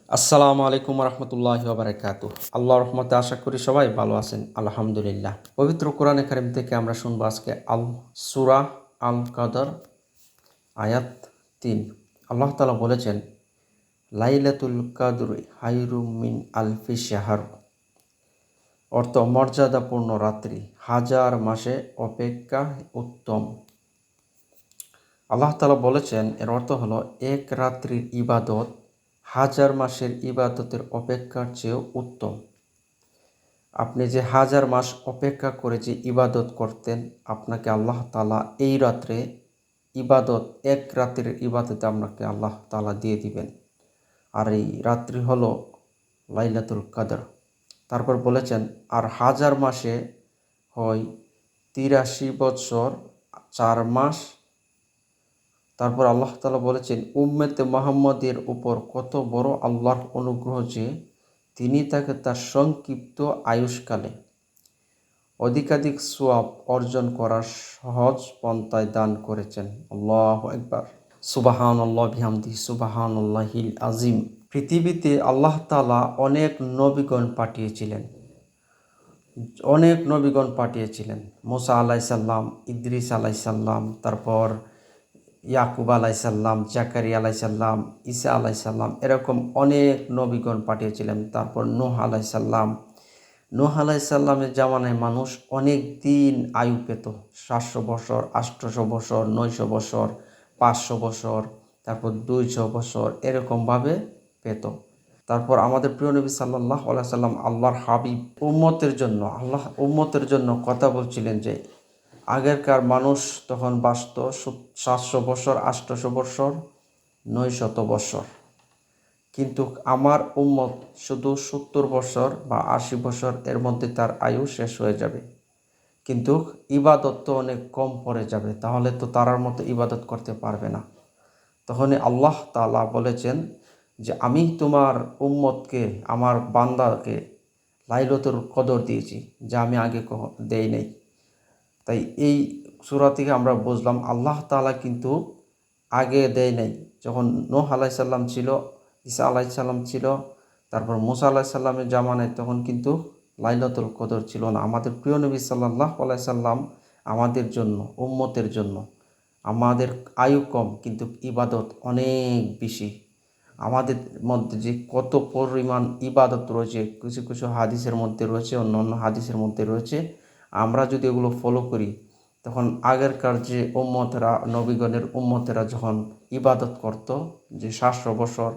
আসসালামু আলাইকুম রহমতুল্লাহি ওয়া বারাকাতুহু। আল্লাহর রহমতে আশা করি সবাই ভালো আছেন, আলহামদুলিল্লাহ। পবিত্র কোরআনে কারিম থেকে আমরা শুনবো আজকে সূরা আল কদর আয়াত ৩। আল্লাহ তাআলা বলেছেন, লাইলাতুল কদরি খায়রুম মিন আলফি শাহর, অর্থ মর্যাদাপূর্ণ রাত্রি হাজার মাসে অপেক্ষা উত্তম। আল্লাহ তাআলা বলেছেন, এর অর্থ হলো এক রাত্রির ইবাদত হাজার মাসের ইবাদতের অপেক্ষার চেয়েও উত্তম। আপনি যে হাজার মাস অপেক্ষা করে যে ইবাদত করতেন, আপনাকে আল্লাহ তাআলা এই রাত্রে ইবাদত, এক রাত্রির ইবাদতে আপনাকে আল্লাহ তাআলা দিয়ে দিবেন। আর এই রাত্রি হলো লাইলাতুল কদর। তারপর বলেছেন, আর হাজার মাসে হয় ৮৩ বৎসর ৪ মাস। তারপর আল্লাহ তাআলা বলেছেন, উম্মতে মুহাম্মদের উপর কত বড় আল্লাহর অনুগ্রহ যে তিনি তাকে তার সংক্ষিপ্ত আয়ুষ্কালে অধিকাধিক সওয়াব অর্জন করার সহজ পন্থায় দান করেছেন। আল্লাহু আকবার, সুবহানাল্লাহ বিহামদিহি, সুবহানাল্লাহিল আযীম। পৃথিবীতে আল্লাহ তাআলা অনেক নবীগণ পাঠিয়েছিলেন। মুসা আলাইহিস সালাম, ইদ্রিস আলাইহিস সালাম, তারপর ইয়াকুব আলাইহিস সালাম, জাকারিয়া আলাইহিস সালাম, ঈসা আলাইহিস সালাম, এরকম অনেক নবীগণ পাঠিয়েছিলেন। তারপর নূহ আলাইহিস সালাম। নূহ আলাইহিস সালামের জামানায় মানুষ অনেক দিন আয়ু পেত, 700 বছর, 800 বছর, 900 বছর, 500 বছর, তারপর 200 বছর, এরকমভাবে পেত। তারপর আমাদের প্রিয় নবী সাল্লাল্লাহু আলাইহি সাল্লাম, আল্লাহর হাবিব, উম্মতের জন্য কথা বলছিলেন যে আগেরকার মানুষ তখন বাঁচত 700 বছর, 800 বছর, 900 বছর, কিন্তু আমার উম্মত শুধু 70 বছর বা 80 বছর, এর মধ্যে তার আয়ু শেষ হয়ে যাবে। কিন্তু ইবাদত তো অনেক কম পড়ে যাবে, তাহলে তো তারার মতো ইবাদত করতে পারবে না। তখনই আল্লাহ তাআলা বলেছেন যে আমি তোমার উম্মতকে, আমার বান্দাকে লাইলাতুল কদর দিয়েছি, যা আমি আগে দেই নাই। তাই এই সূরা থেকে আমরা বুঝলাম আল্লাহ তাআলা কিন্তু আগে দেয় নাই। যখন নূহ আলাইহিস সালাম ছিল, ঈসা আলাইহিস সালাম ছিল, তারপর মুসা আলাইহিস সালামের জামানায়, তখন কিন্তু লাইলাতুল কদর ছিল না। আমাদের প্রিয় নবী সাল্লাল্লাহু আলাইহি সাল্লাম আমাদের জন্য, উম্মতের জন্য, আমাদের আয়ু কম কিন্তু ইবাদত অনেক বেশি। আমাদের মধ্যে যে কত পরিমাণ ইবাদত রয়েছে, কিছু কিছু হাদিসের মধ্যে রয়েছে, অন্য হাদিসের মধ্যে রয়েছে। আমরা যদি এগুলো ফলো করি, তখন আগেরকার যে উম্মতেরা, নবীগণের উম্মতেরা যখন ইবাদত করত, যে 700 বছর,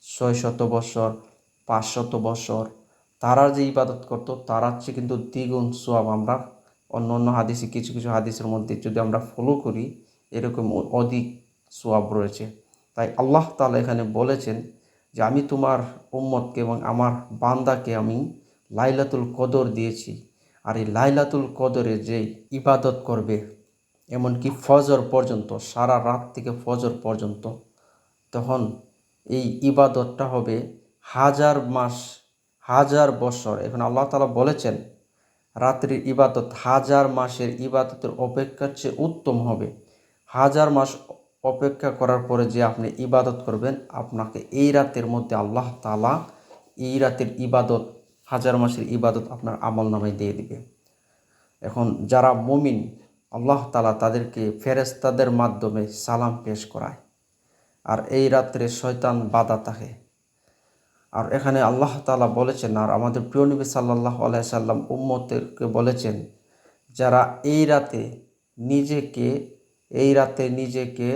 600 বছর, 500 বছর, তারা যে ইবাদত করত, তার চেয়ে কিন্তু দ্বিগুণ সওয়াব আমরা অন্য হাদিসে, কিছু কিছু হাদিসের মধ্যে যদি আমরা ফলো করি, এরকম অধিক সওয়াব রয়েছে। তাই আল্লাহ তাআলা এখানে বলেছেন যে আমি তোমার উম্মতকে এবং আমার বান্দাকে আমি লাইলাতুল কদর দিয়েছি। আর এই লাইলাতুল কদরে যে ইবাদত করবে, এমনকি ফজর পর্যন্ত, সারা রাত থেকে ফজর পর্যন্ত, তখন এই ইবাদতটা হবে হাজার মাস, হাজার বছর। এখন আল্লাহ তাআলা বলেছেন রাত্রির ইবাদত হাজার মাসের ইবাদতের অপেক্ষার চেয়ে উত্তম হবে। হাজার মাস অপেক্ষা করার পরে যে আপনি ইবাদত করবেন, আপনাকে এই রাতের মধ্যে আল্লাহ তাআলা এই রাতের ইবাদত, হাজার মাসের ইবাদত আপনার আমলনামায় দিয়ে দিবে। এখন যারা মুমিন, আল্লাহ তাআলা তাদেরকে ফেরেশতাদের মাধ্যমে সালাম পেশ করায়, আর এই রাত্রে শয়তান বাধা থাকে। আর এখানে আল্লাহ তাআলা বলেছেন, আর আমাদের প্রিয় নবী সাল্লাল্লাহু আলাইহি সাল্লাম উম্মতদেরকে বলেছেন, যারা এই রাতে নিজেকে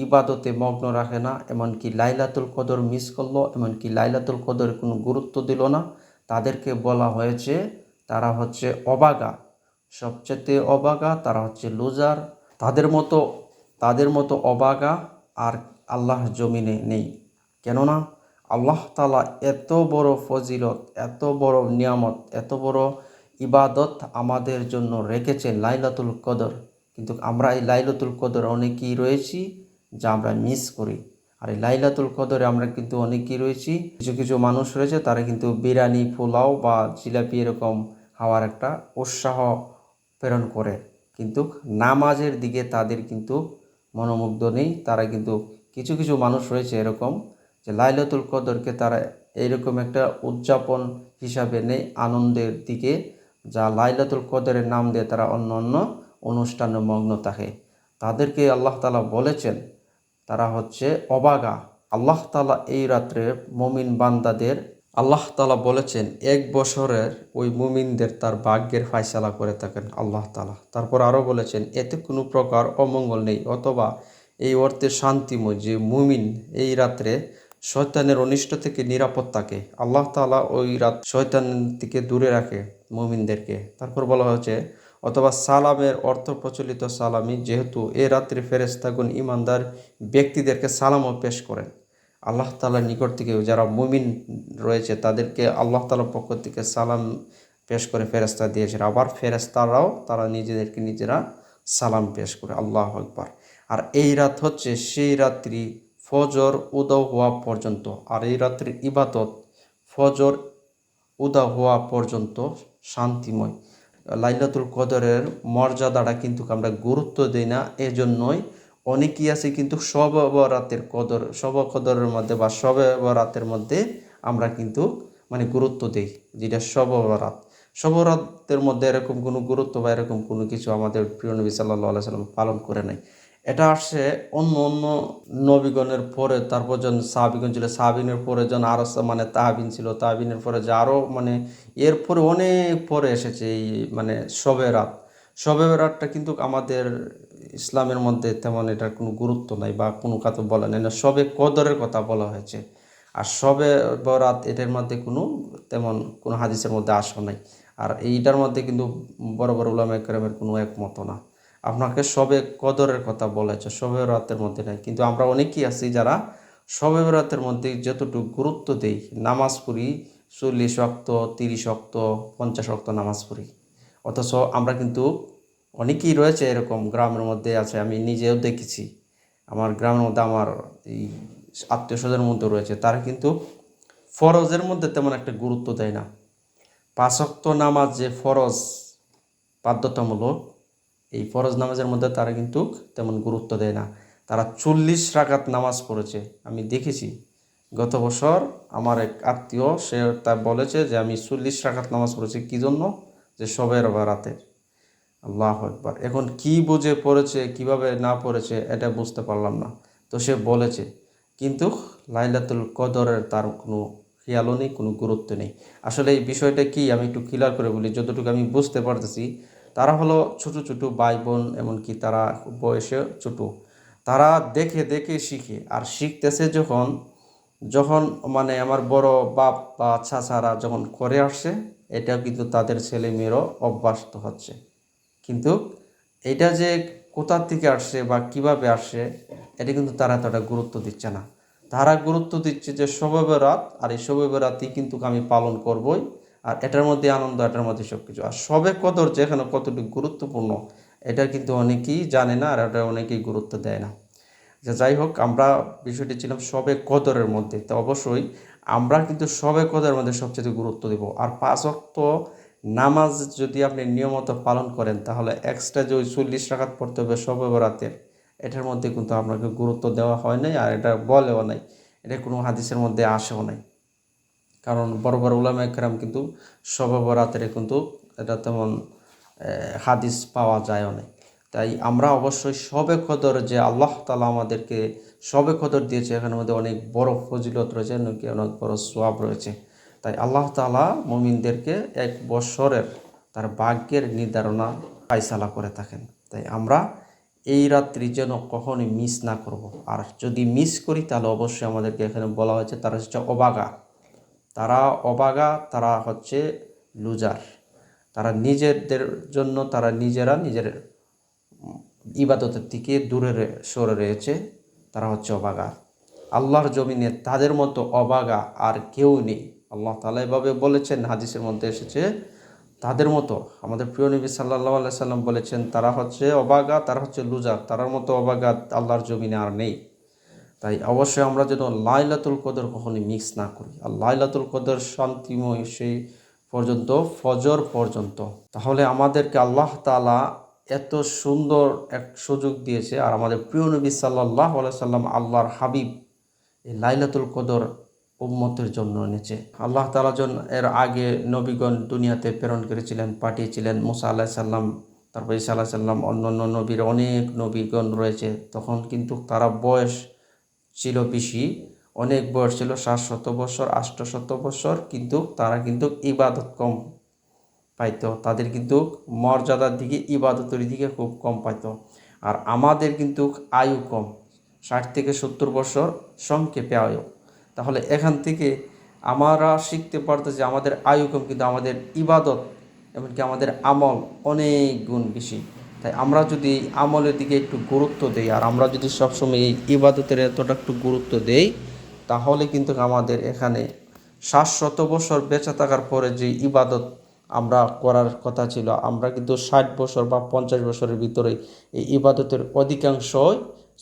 ইবাদতে মগ্ন রাখে না, এমনকি লাইলাতুল কদর মিস করলো, এমনকি লাইলাতুল কদরের কোনো গুরুত্ব দিল না, তাদেরকে বলা হয়েছে তারা হচ্ছে অবাগা, সবচেয়ে অবাগা, তারা হচ্ছে লুজার। তাদের মতো অবাগা আর আল্লাহ জমিনে নেই। কেননা আল্লাহ তাআলা এত বড় ফজিলত, এত বড় নিয়ামত, এত বড় ইবাদত আমাদের জন্য রেখেছেন লাইলাতুল কদর, কিন্তু আমরা এই লাইলাতুল কদর অনেকেই রয়েছি যা আমরা মিস করি। আর এই লাইলাতুল কদরে আমরা কিন্তু অনেকেই রয়েছি, কিছু কিছু মানুষ রয়েছে তারা কিন্তু বিরিয়ানি, পোলাও বা জিলাপি এরকম খাওয়ার একটা উৎসাহ প্রেরণ করে, কিন্তু নামাজের দিকে তাদের কিন্তু মনোমুগ্ধ নেই। তারা কিন্তু কিছু কিছু মানুষ রয়েছে এরকম, যে লাইলাতুল কদরকে তারা এইরকম একটা উদযাপন হিসাবে নেই, আনন্দের দিকে, যা লাইলাতুল কদরের নাম দিয়ে তারা অন্য অন্য অনুষ্ঠানে মগ্ন থাকে। তাদেরকে আল্লাহ তাআলা বলেছেন তারা হচ্ছে অবাগা। আল্লাহ তাআলা এই রাত্রে মুমিন বান্দাদের আল্লাহ তাআলা বলেছেন 1 বছরের ওই মুমিনদের তার ভাগ্যের ফায়সালা করে থাকেন আল্লাহ তাআলা। তারপর আরও বলেছেন এতে কোনো প্রকার অমঙ্গল নেই, অথবা এই অর্থে শান্তিময় যে মুমিন এই রাত্রে শয়তানের অনিষ্ট থেকে নিরাপদ থাকে। আল্লাহ তাআলা ওই রাত শয়তান থেকে দূরে রাখে মুমিনদেরকে। তারপর বলা হয়েছে অথবা সালামের অর্থ প্রচলিত সালামি, যেহেতু এ রাত্রে ফেরেশতাগণ ঈমানদার ব্যক্তিদেরকে সালামও পেশ করেন। আল্লাহ তাআলার নিকট থেকে যারা মুমিন রয়েছে তাদেরকে আল্লাহ তাআলার পক্ষ থেকে সালাম পেশ করে ফেরেশতা দিয়েছেন। আবার ফেরেশতারাও তারা নিজেদেরকে নিজেরা সালাম পেশ করে। আল্লাহু আকবার। আর এই রাত হচ্ছে সেই রাত্রি ফজর উদয় হওয়া পর্যন্ত। আর এই রাত্রির ইবাদত ফজর উদয় হওয়া পর্যন্ত শান্তিময়। লাইলাতুল কদরের মর্যাদাটা কিন্তু আমরা গুরুত্ব দিই না, এজন্যই অনেকেই আছে কিন্তু শবে বরাতের কদর, শবে কদরের মধ্যে বা শবে বরাতের মধ্যে আমরা কিন্তু গুরুত্ব দিই, যেটা শবে বরাত। শবে বরাতের মধ্যে এরকম কোনো গুরুত্ব বা এরকম কোনো কিছু আমাদের প্রিয় নবী সাল্লাল্লাহু আলাইহি সাল্লাম পালন করে নাই। এটা আসছে অন্য অন্য নবীগণের পরে, তারপর যখন সাহাবিগণ ছিল, সাহাবিনের পরে যখন আরও তাহাবিন ছিল, তাহাবিনের পরে যে আরও এরপরে অনেক পরে এসেছে এই শবে রাত। শবে রাতটা কিন্তু আমাদের ইসলামের মধ্যে তেমন এটার কোনো গুরুত্ব নাই বা কোনো কথা বলা নেই না, শবে কদরের কথা বলা হয়েছে। আর শবে বরাত এটার মধ্যে তেমন কোনো হাদিসের মধ্যে আসা নাই। আর এইটার মধ্যে কিন্তু বড় বড় উলামায়ে কেরামের কোনো একমত না। আপনাকে শবে কদরের কথা বলেছে, শবে বরাতের মধ্যে নাই। কিন্তু আমরা অনেকেই আছি যারা শবে বরাতের মধ্যে যতটুকু গুরুত্ব দেই, নামাজ পড়ি 40 ওয়াক্ত, 30 ওয়াক্ত, 50 ওয়াক্ত নামাজ পড়ি। অথচ আমরা কিন্তু অনেকেই রয়েছে এরকম গ্রামের মধ্যে আছে, আমি নিজেও দেখেছি। আমার গ্রামের মধ্যে আমার এই আত্মীয় স্বজনের মধ্যে রয়েছে, তারা কিন্তু ফরজের মধ্যে তেমন একটা গুরুত্ব দেয় না। 5 ওয়াক্ত নামাজ যে ফরজ বাধ্যতামূলক, এই ফরজ নামাজের মধ্যে তারা কিন্তু তেমন গুরুত্ব দেয় না। তারা 40 রাকাত নামাজ পড়েছে, আমি দেখেছি। গত বছর আমার এক আত্মীয় সে তা বলেছে যে আমি 40 রাকাত নামাজ পড়েছি। কী জন্য? যে শবে বরাতের। আল্লাহু আকবার। এখন কি বুঝে পড়েছে, কিভাবে না পড়েছে এটা বুঝতে পারলাম না। তো সে বলেছে, কিন্তু লাইলাতুল কদরের তার কোনো খেয়ালও নেই, কোনো গুরুত্ব নেই। আসলে এই বিষয়টা কি আমি একটু ক্লিয়ার করে বলি, যতটুকু আমি বুঝতে পারতেছি। তারা হলো ছোট ছোট ভাই বোন, এমনকি তারা বয়সে ছোট। তারা দেখে দেখে শিখে, আর শিখতেছে যখন যখন আমার বড় বাপ বা চাচারা যখন করে আসছে, এটাও কিন্তু তাদের ছেলে মেয়েরও অভ্যস্ত হচ্ছে। কিন্তু এটা যে কোথা থেকে আসছে বা কিভাবে আসছে এটা কিন্তু তারা এতটা গুরুত্ব দিচ্ছে না। তারা গুরুত্ব দিচ্ছে যে শবে বরাত, আর এই শবে বরাতই কিন্তু আমি পালন করবই, আর এটার মধ্যে আনন্দ, এটার মধ্যে সব কিছু। আর শবে কদর যে এখানে কতটুকু গুরুত্বপূর্ণ এটা কিন্তু অনেকেই জানে না, আর এটা অনেকেই গুরুত্ব দেয় না। যাই হোক, আমরা বিষয়টি ছিলাম শবে কদরের মধ্যে। তো অবশ্যই আমরা কিন্তু শবে কদরের মধ্যে সবচেয়ে গুরুত্ব দেব। আর 5 ওয়াক্ত নামাজ যদি আপনি নিয়মিত পালন করেন, তাহলে এক্সট্রা যে ওই 40 রাকাত পড়তে হবে শবে বরাতের, এটার মধ্যে কিন্তু আপনাকে গুরুত্ব দেওয়া হয় নাই, আর এটা বলেও নাই, এটা কোনো হাদিসের মধ্যে আসেও নাই। কারণ বড় বড় উলামায়ে কেরাম কিন্তু শবে বরাতের কিন্তু এটা তেমন হাদিস পাওয়া যায়ও নাই। তাই আমরা অবশ্যই শবে কদর যে আল্লাহ তাআলা আমাদেরকে শবে কদর দিয়েছে, এখানের মধ্যে অনেক বড় ফজিলত রয়েছে, নাকি অনেক বড় সওয়াব রয়েছে। তাই আল্লাহ তাআলা মুমিনদেরকে 1 বছরের তার ভাগ্যের নির্ধারণা ফায়সালা করে থাকেন। তাই আমরা এই রাত্রি যেন কখনোই মিস না করব। আর যদি মিস করি তাহলে অবশ্যই আমাদেরকে এখানে বলা হয়েছে তারা হচ্ছে অবাগা। তারা অবাগা, তারা হচ্ছে লুজার। তারা নিজেদের জন্য তারা নিজেরা নিজের ইবাদতের থেকে দূরে সরে রয়েছে, তারা হচ্ছে অবাগা। আল্লাহর জমিনে তাদের মতো অবাগা আর কেউ নেই। আল্লাহ তাআলা এভাবে বলেছেন, হাদিসের মধ্যে এসেছে তাদের মতো। আমাদের প্রিয় নবী সাল্লাল্লাহু আলাইহি সাল্লাম বলেছেন তারা হচ্ছে অবাগা, তারা হচ্ছে লুজার, তার মতো অবাগা আল্লাহর জমিনে আর নেই। তাই অবশ্যই আমরা যেন লাইলাতুল কদর কখনোই মিক্স না করি। আর লাইলাতুল কদর শান্তিময় সেই পর্যন্ত, ফজর পর্যন্ত। তাহলে আমাদেরকে আল্লাহ তাআলা এত সুন্দর এক সুযোগ দিয়েছে, আর আমাদের প্রিয় নবী সাল্লাল্লাহু আলাইহি সাল্লাম আল্লাহর হাবিব এই লাইলাতুল কদর উম্মতের জন্য এনেছে। আল্লাহ তাআলা এর আগে নবীগণ দুনিয়াতে প্রেরণ করেছিলেন, পাঠিয়েছিলেন। মুসা আলাইহিস সালাম, তারপর ঈসা আলাইহিস সালাম, অন্যান্য নবীর অনেক নবীগণ রয়েছে। তখন কিন্তু তারা বয়স ছিল বেশি, অনেক বয়স ছিল 700 বছর, 800 বছর, কিন্তু তারা কিন্তু ইবাদত কম পাইতো। তাদের কিন্তু মর্যাদার দিকে, ইবাদতের দিকে খুব কম পাইতো। আর আমাদের কিন্তু আয়ু কম, 60 থেকে 70 বছর সংক্ষেপে আয়ু। তাহলে এখান থেকে আমরা শিখতে পারতো যে আমাদের আয়ু কম, কিন্তু আমাদের ইবাদত, এমনকি আমাদের আমল অনেক গুণ বেশি। তাই আমরা যদি আমলের দিকে একটু গুরুত্ব দেই, আর আমরা যদি সবসময় এই ইবাদতের এতটা একটু গুরুত্ব দেই, তাহলে কিন্তু আমাদের এখানে 700 বছর বেঁচে থাকার পরে যে ইবাদত আমরা করার কথা ছিল, আমরা কিন্তু 60 বছর বা 50 বছরের ভিতরে এই ইবাদতের অধিকাংশই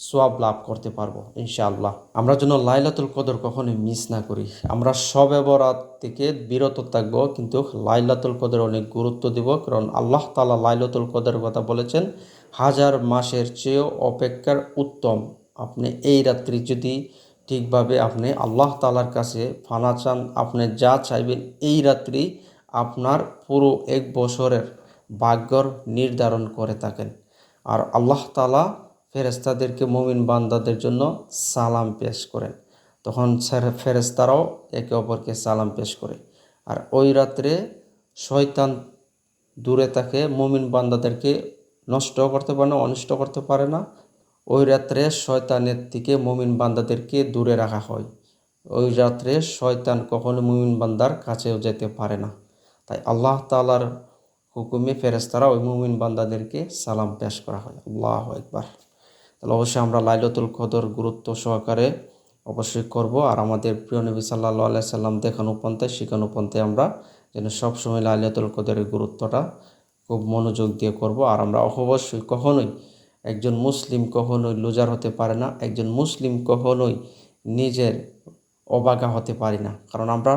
সওয়াব লাভ করতে পারবো ইনশাআল্লাহ। আমরা যেন লাইলাতুল কদর কখনোই মিস না করি। আমরা শবে বরাত থেকে বিরত থাকবো, কিন্তু লাইলাতুল কদর অনেক গুরুত্ব দিব। কারণ আল্লাহ তাআলা লাইলাতুল কদরের কথা বলেছেন, 1000 মাসের চেয়েও অপেক্ষার উত্তম। আপনি এই রাত্রি যদি ঠিকভাবে আপনি আল্লাহ তাআলার কাছে ফানা চান, আপনি যা চাইবেন, এই রাত্রি আপনার পুরো 1 বছরের ভাগ্যর নির্ধারণ করে থাকেন। আর আল্লাহ তাআলা ফেরেশতাদেরকে মুমিন বান্দাদের জন্য সালাম পেশ করেন। তখন ফেরেশতারাও একে অপরকে সালাম পেশ করে। আর ওই রাত্রে শয়তান দূরে থাকে, মুমিন বান্দাদেরকে নষ্ট করতে পারে না, অনিষ্ট করতে পারে না। ওই রাত্রে শয়তানের থেকে মুমিন বান্দাদেরকে দূরে রাখা হয়। ওই রাত্রে শয়তান কখনো মুমিন বান্দার কাছেও যেতে পারে না। তাই আল্লাহ তাআলার হুকুমে ফেরেশতারা ওই মুমিন বান্দাদেরকে সালাম পেশ করা হয়। আল্লাহু আকবার। তাহলে অবশ্যই আমরা লাইলাতুল কদর গুরুত্ব সহকারে অবশ্যই করব। আর আমাদের প্রিয় নবী সাল্লাল্লাহু আলাইহি সাল্লাম দেখানো পন্থায়, শেখানো পন্থায় আমরা যেন সবসময় লাইলাতুল কদরের গুরুত্বটা খুব মনোযোগ দিয়ে করব। আর আমরা অবশ্যই কখনোই, একজন মুসলিম কখনোই লুজার হতে পারে না, একজন মুসলিম কখনোই নিজের অবাগা হতে পারি না। কারণ আমরা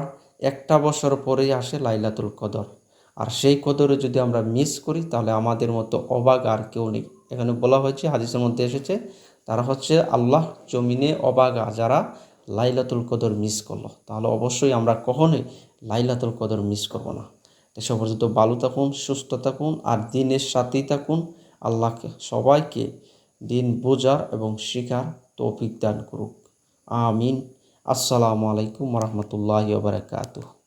একটা বছর পরেই আসে লাইলাতুল কদর, আর সেই কদরে যদি আমরা মিস করি, তাহলে আমাদের মতো অবাগা আর কেউ নেই। এখানে বলা হয়েছে, হাদিসের মধ্যে এসেছে, তারা হচ্ছে আল্লাহ জমিনে অবাগা যারা লাইলাতুল কদর মিস করলো। তাহলে অবশ্যই আমরা কখনোই লাইলাতুল কদর মিস করব না। সে পর্যন্ত ভালো থাকুন, সুস্থ থাকুন, আর দিনের সাথেই থাকুন। আল্লাহকে সবাইকে দিন বোঝার এবং শিখার তৌফিক দান করুক। আমিন। আসসালামু আলাইকুম ওয়া রাহমাতুল্লাহি ওয়া বারাকাতুহু।